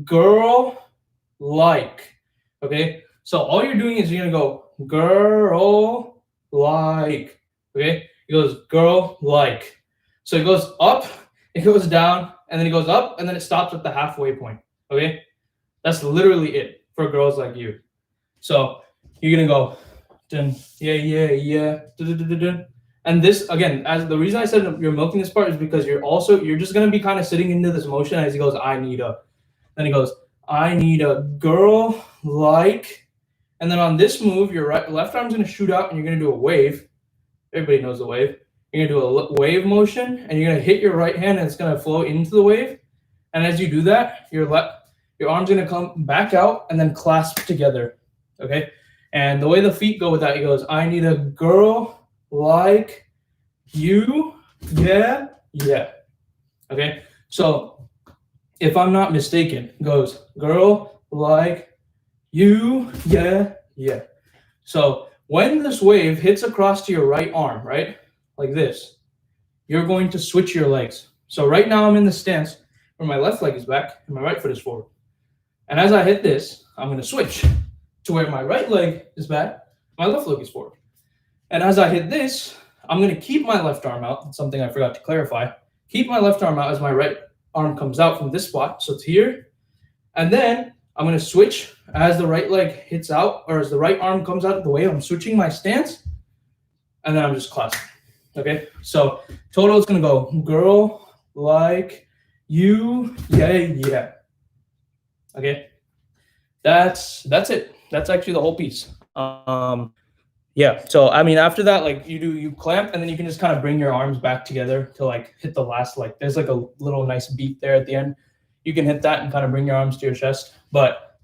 Speaker 1: girl like. Okay. So all you're doing is you're gonna go girl like. Okay. It goes girl like. So it goes up, it goes down, and then it goes up, and then it stops at the halfway point. Okay. That's literally it for girls like you. So you're gonna go dun, yeah, yeah, yeah. Dun, dun, dun, dun. And this again, as the reason I said you're milking this part is because you're just gonna be kind of sitting into this motion as he goes, I need a. Then he goes, I need a girl like. And then on this move, your left arm's gonna shoot out and you're gonna do a wave. Everybody knows the wave. You're gonna do a wave motion and you're gonna hit your right hand and it's gonna flow into the wave. And as you do that, your arm's gonna come back out and then clasp together. Okay. And the way the feet go with that, he goes, I need a girl like you. Yeah, yeah. Okay. So if I'm not mistaken, it goes girl like you. Yeah, yeah. So when this wave hits across to your right arm, right, like this, you're going to switch your legs. So right now I'm in the stance where my left leg is back and my right foot is forward. And as I hit this, I'm going to switch to where my right leg is back, my left leg is forward. And as I hit this, I'm going to keep my left arm out. That's something I forgot to clarify. Keep my left arm out as my right arm comes out from this spot. So it's here. And then I'm going to switch as the right leg hits out, or as the right arm comes out of the way. I'm switching my stance. And then I'm just clasping. Okay. So total is going to go girl like you. Yeah, yeah. Okay. That's it. That's actually the whole piece. Yeah. So I mean, after that, like you clamp, and then you can just kind of bring your arms back together to like hit the last, like there's like a little nice beat there at the end. You can hit that and kind of bring your arms to your chest. But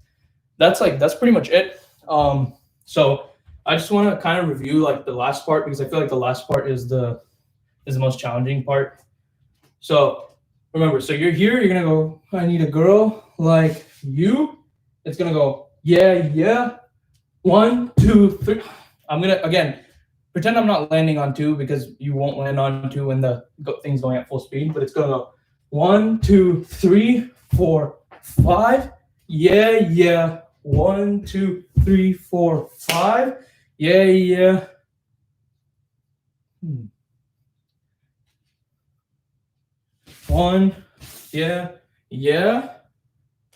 Speaker 1: that's pretty much it. So I just want to kind of review like the last part, because I feel like the last part is the most challenging part. So remember, so you're here, you're gonna go, I need a girl like you. It's gonna go, yeah, yeah. 1, 2, 3. I'm gonna again pretend I'm not landing on two, because you won't land on two when the thing's going at full speed. But it's gonna go 1, 2, 3, 4, 5. Yeah, yeah. 1, 2, 3, 4, 5. Yeah, yeah. One. Yeah, yeah.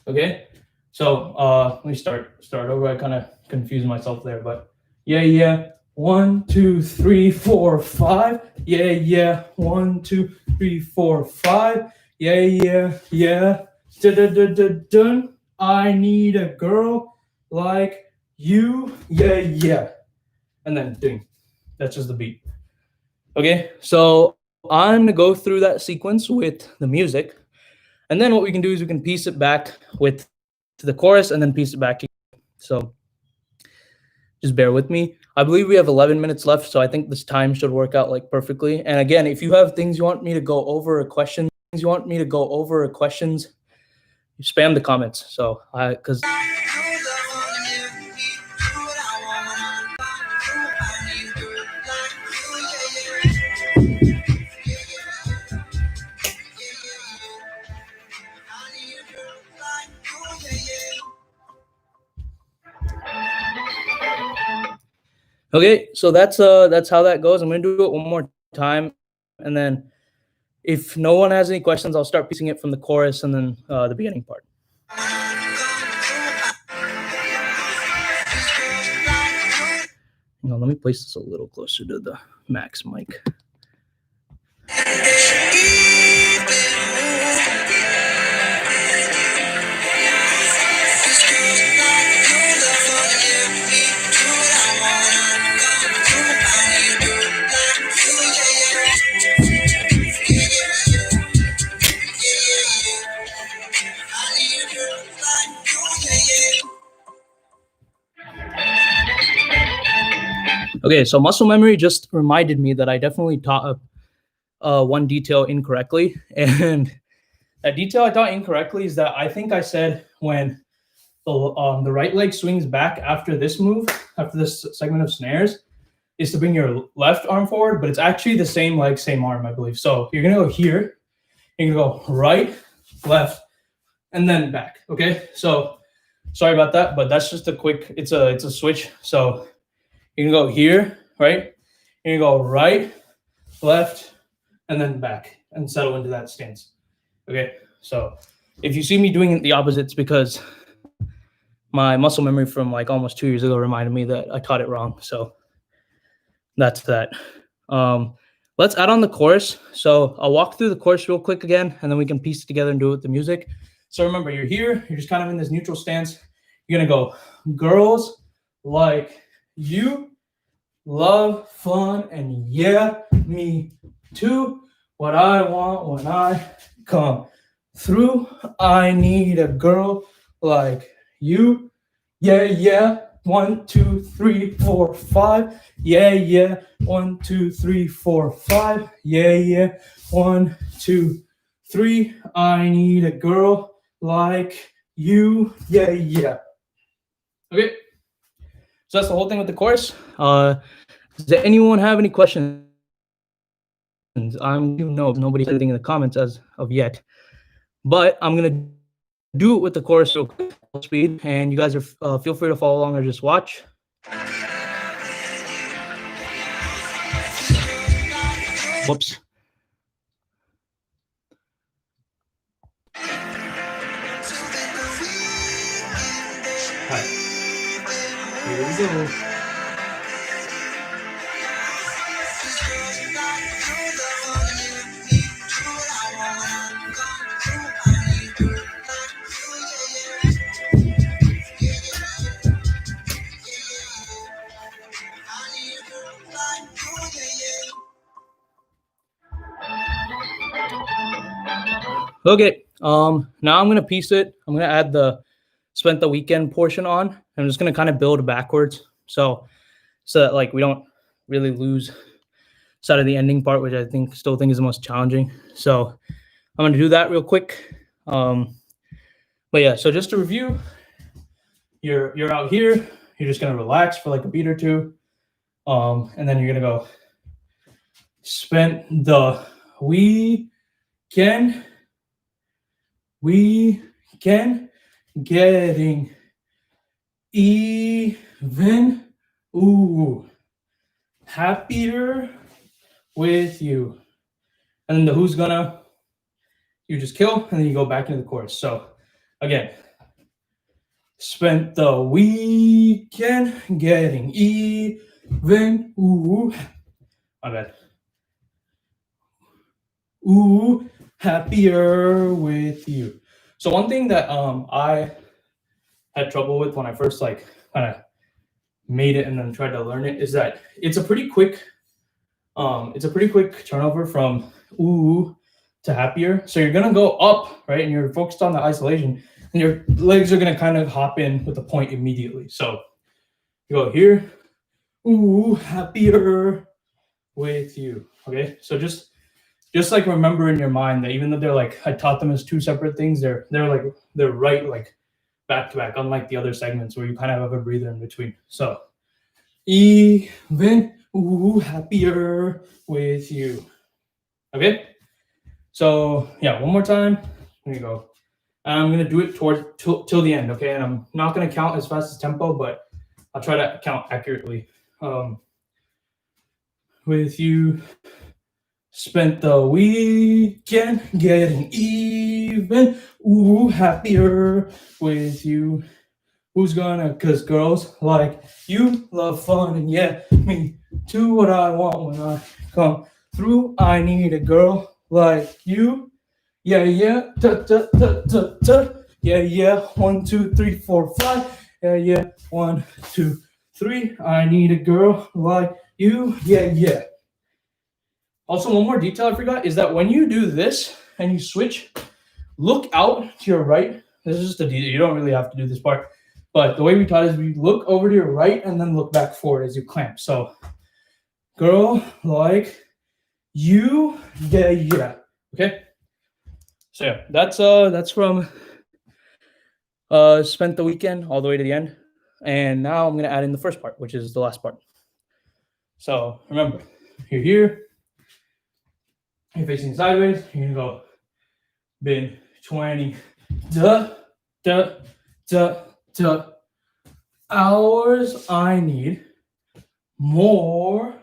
Speaker 1: Okay. So let me start over. I kind of confused myself there, but yeah, yeah. 1, 2, 3, 4, 5. Yeah, yeah. 1, 2, 3, 4, 5. Yeah, yeah, yeah. Dun. I need a girl like you. Yeah, yeah. And then ding. That's just the beat. Okay. So I'm gonna go through that sequence with the music, and then what we can do is we can piece it back with to the chorus and then piece it back. So just bear with me. I believe we have 11 minutes left, so I think this time should work out like perfectly. And again, if you have things you want me to go over or questions, spam the comments. So because okay, so that's how that goes. I'm gonna do it one more time, and then if no one has any questions, I'll start piecing it from the chorus and then the beginning part. Let me place this a little closer to the max mic. Okay, so muscle memory just reminded me that I definitely taught one detail incorrectly. And that detail I taught incorrectly is that I think I said when the right leg swings back after this move, after this segment of snares, is to bring your left arm forward, but it's actually the same leg, same arm, I believe. So you're gonna go here, you're gonna go right, left, and then back. Okay, so sorry about that, but that's just a quick. It's a switch. So you can go here, right? You can go right, left, and then back, and settle into that stance. Okay, so if you see me doing the opposite, it's because my muscle memory from like almost 2 years ago reminded me that I taught it wrong. So that's that. Let's add on the chorus. So I'll walk through the chorus real quick again, and then we can piece it together and do it with the music. So remember, you're here, you're just kind of in this neutral stance. You're gonna go, girls like you, love, fun, and yeah, me too. What I want when I come through, I need a girl like you. Yeah, yeah. 1, 2, 3, 4, 5. Yeah, yeah. 1, 2, 3, 4, 5. Yeah, yeah. 1, 2, 3. I need a girl like you. Yeah, yeah. Okay. So that's the whole thing with the chorus. Does anyone have any questions? Nobody said anything in the comments as of yet, but I'm gonna do it with the chorus real quick, speed, and you guys are feel free to follow along or just watch. Whoops. All right. Here we go. Okay. Now I'm gonna piece it. I'm gonna add the spent the weekend portion on. I'm just gonna kind of build backwards, so that like we don't really lose sight of the ending part, which I still think is the most challenging. So I'm gonna do that real quick. But yeah, so just to review, you're out here. You're just gonna relax for like a beat or two, and then you're gonna go. Spent the weekend getting even happier with you. And then the who's gonna you just kill, and then you go back into the chorus. So again, spent the weekend getting even. My bad. Happier with you. So one thing that I had trouble with when I first like kind of made it and then tried to learn it is that it's a pretty quick turnover from ooh to happier. So you're gonna go up, right? And you're focused on the isolation, and your legs are gonna kind of hop in with the point immediately. So you go here, ooh, happier with you. Okay, so just like remember in your mind that even though they're like I taught them as two separate things, they're right like back to back, unlike the other segments where you kind of have a breather in between. So even happier with you. Okay. So yeah, one more time. There you go. I'm gonna do it till the end. Okay, and I'm not gonna count as fast as tempo, but I'll try to count accurately. With you. Spent the weekend getting even, happier with you. Who's gonna, cause girls like you love fun, and yeah, me too, what I want when I come through. I need a girl like you. Yeah, yeah, yeah, yeah, 1, 2, 3, 4, 5. Yeah, yeah, 1, 2, 3. I need a girl like you. Yeah, yeah. Also, one more detail I forgot is that when you do this and you switch, look out to your right. This is just a detail. You don't really have to do this part. But the way we taught is we look over to your right and then look back forward as you clamp. So, girl like you, yeah, yeah. Okay? So yeah, that's from spent the weekend all the way to the end. And now I'm gonna add in the first part, which is the last part. So remember, you're here, you're facing sideways, you're gonna go been 20 hours. I need more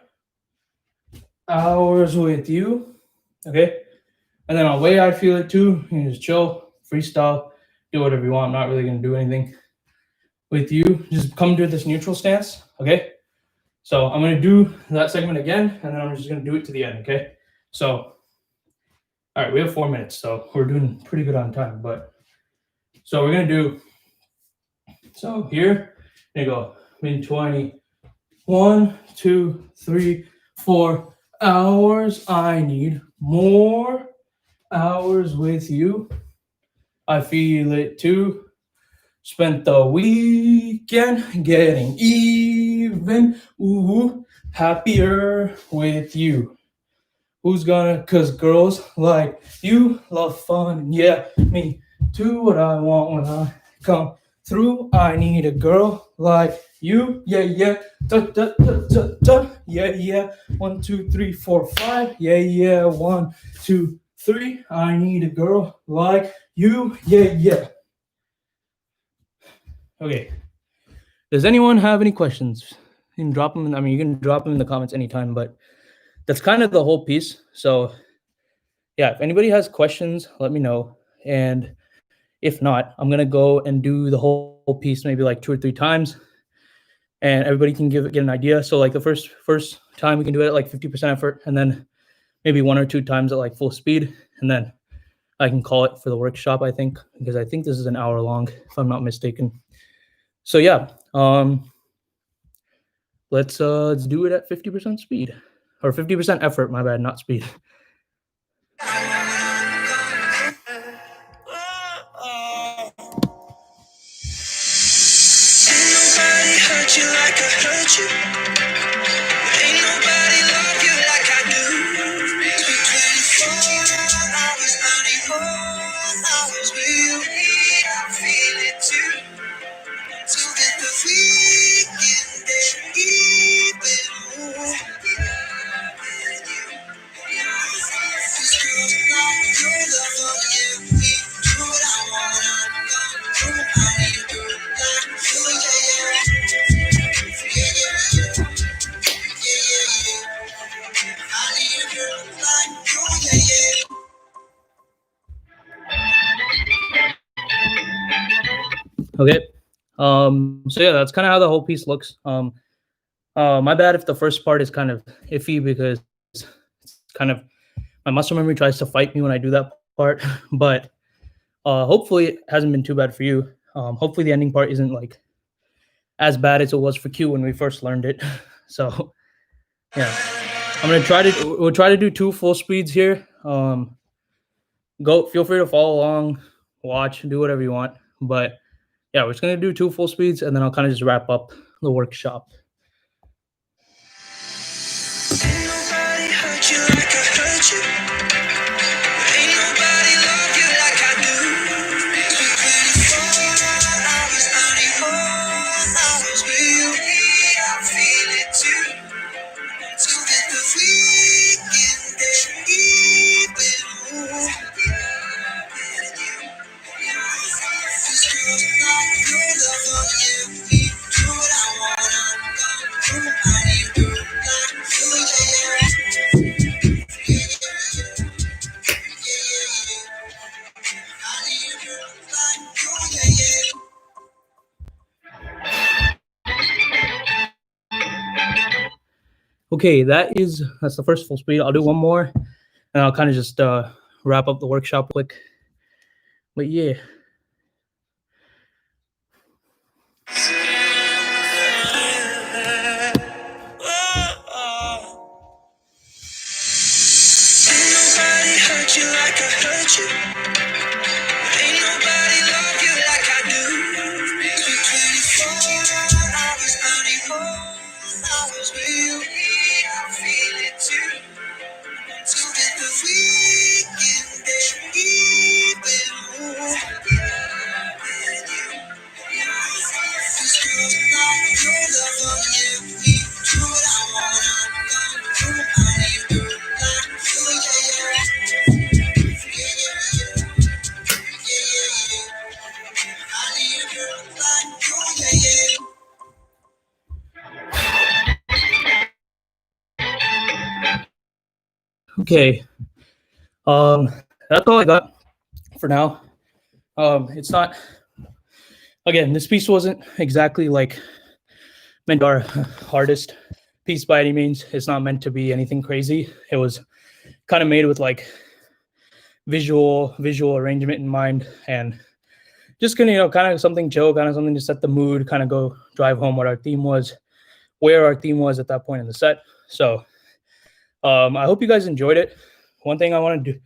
Speaker 1: hours with you. Okay. And then on the way I feel it too, you can just chill, freestyle, do whatever you want. I'm not really gonna do anything with you. Just come to this neutral stance. Okay. So I'm gonna do that segment again, and then I'm just gonna do it to the end. Okay. So all right, we have 4 minutes, so we're doing pretty good on time. But so we're gonna do. So here, you go. In 20, 1, 2, 3, 4 hours. I need more hours with you. I feel it too. Spent the weekend getting even, happier with you. Who's gonna, cause girls like you love fun, yeah, me too, what I want when I come through. I need a girl like you, yeah, yeah, yeah, yeah, 1, 2, 3, 4, 5, yeah, yeah, 1, 2, 3. I need a girl like you, yeah, yeah. Okay. Does anyone have any questions? You can drop them. You can drop them in the comments anytime, but that's kind of the whole piece. So yeah, if anybody has questions, let me know. And if not, I'm gonna go and do the whole piece maybe like 2 or 3 times, and everybody can get an idea. So like the first time we can do it at like 50% effort, and then maybe 1 or 2 times at like full speed, and then I can call it for the workshop. I think because I think this is an hour long, if I'm not mistaken. So yeah, let's do it at 50% speed or 50% effort. My bad, not speed. Okay. So yeah, that's kind of how the whole piece looks. My bad if the first part is kind of iffy because it's kind of my muscle memory tries to fight me when I do that part. But hopefully it hasn't been too bad for you. Hopefully the ending part isn't like as bad as it was for Q when we first learned it. So yeah, we'll try to do two full speeds here. Go feel free to follow along, watch, do whatever you want. But yeah, we're just gonna do two full speeds and then I'll kind of just wrap up the workshop. Ain't nobody hurt you like I hurt you. Ain't nobody love you like I do. Before I was 94, I was with you. I feel it too. So that the weekend and even more. This girl's not your love for you. Do what I want, I'm gonna do. I need you, not you, yeah. Okay, that's the first full speed. I'll do one more, and I'll kind of just wrap up the workshop quick. But yeah. Ain't nobody hurt you like I hurt you. Ain't nobody love you like I do. Before 24, I was 94. I was with you. I feel it too. So that the weekend and even more. This girl's not your love for you. Do what I want, I'm gonna do. I need you, not you, yeah. I need a girl like you, yeah. Okay. That's all I got for now. It's not. Again, this piece wasn't exactly like meant to be our hardest piece by any means. It's not meant to be anything crazy. It was kind of made with like visual arrangement in mind, and just gonna kind of something chill, kind of something to set the mood, kind of go drive home what our theme was, where our theme was at that point in the set. So I hope you guys enjoyed it. One thing I want to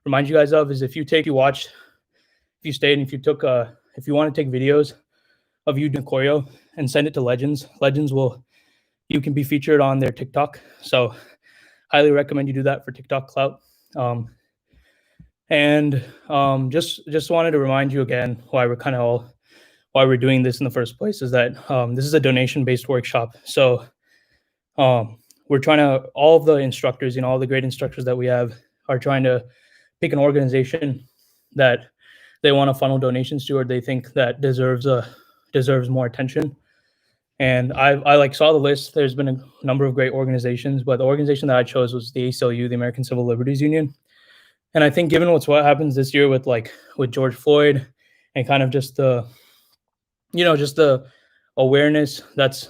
Speaker 1: remind you guys of is if you watched, if you stayed, and if you want to take videos of you doing choreo and send it to Legends, you can be featured on their TikTok. So highly recommend you do that for TikTok clout. Just wanted to remind you again why we're doing this in the first place is that this is a donation-based workshop. So we're trying to, all of the instructors, all the great instructors that we have are trying to pick an organization that they want to funnel donations to, or they think that deserves more attention. And I like saw the list. There's been a number of great organizations, but the organization that I chose was the ACLU, the American Civil Liberties Union. And I think given what happens this year with George Floyd and kind of just the awareness that's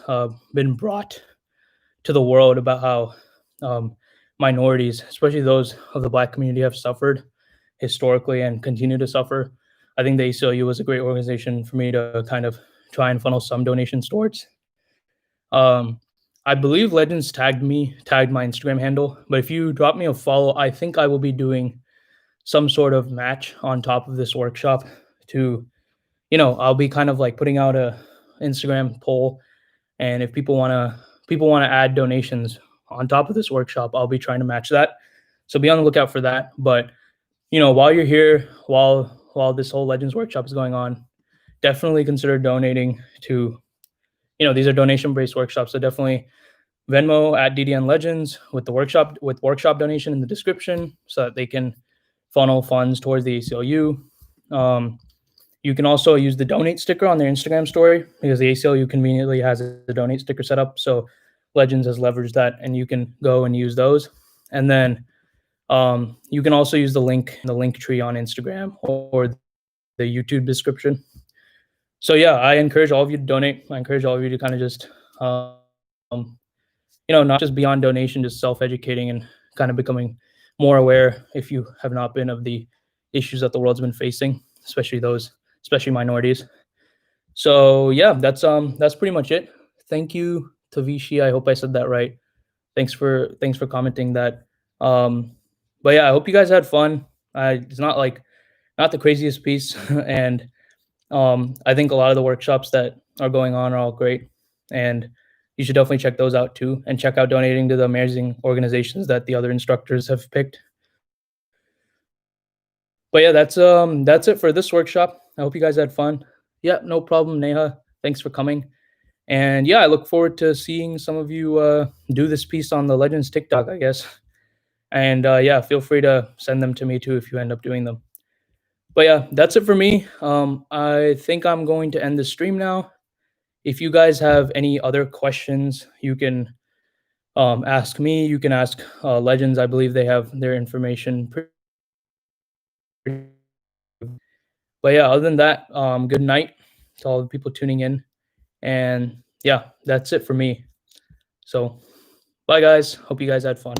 Speaker 1: been brought to the world about how minorities, especially those of the Black community, have suffered historically and continue to suffer. I think the ACLU was a great organization for me to kind of try and funnel some donations towards. I believe Legends tagged my Instagram handle, but if you drop me a follow, I think I will be doing some sort of match on top of this workshop to, I'll be kind of like putting out a Instagram poll, and if people want to add donations on top of this workshop, I'll be trying to match that. So be on the lookout for that. But while you're here, while this whole Legends workshop is going on, definitely consider donating to, these are donation-based workshops. So definitely Venmo at DDN Legends with workshop donation in the description so that they can funnel funds towards the ACLU. You can also use the donate sticker on their Instagram story because the ACLU conveniently has a donate sticker set up. So Legends has leveraged that, and you can go and use those. And then you can also use the link tree on Instagram or the YouTube description. So yeah, I encourage all of you to donate. I encourage all of you to kind of just, not just beyond donation, just self-educating and kind of becoming more aware, if you have not been, of the issues that the world's been facing, especially minorities. So yeah, that's pretty much it. Thank you, Tavishi. I hope I said that right. Thanks for commenting that. But yeah, I hope you guys had fun. It's not the craziest piece, and I think a lot of the workshops that are going on are all great, and you should definitely check those out too, and check out donating to the amazing organizations that the other instructors have picked. But yeah, that's it for this workshop. I hope you guys had fun. Yeah, no problem, Neha. Thanks for coming. And yeah, I look forward to seeing some of you do this piece on the Legends TikTok, I guess. And yeah, feel free to send them to me too if you end up doing them. But yeah, that's it for me. I think I'm going to end the stream now. If you guys have any other questions, you can ask me. You can ask Legends. I believe they have their information. But yeah, other than that, good night to all the people tuning in. And yeah, that's it for me. So bye, guys. Hope you guys had fun.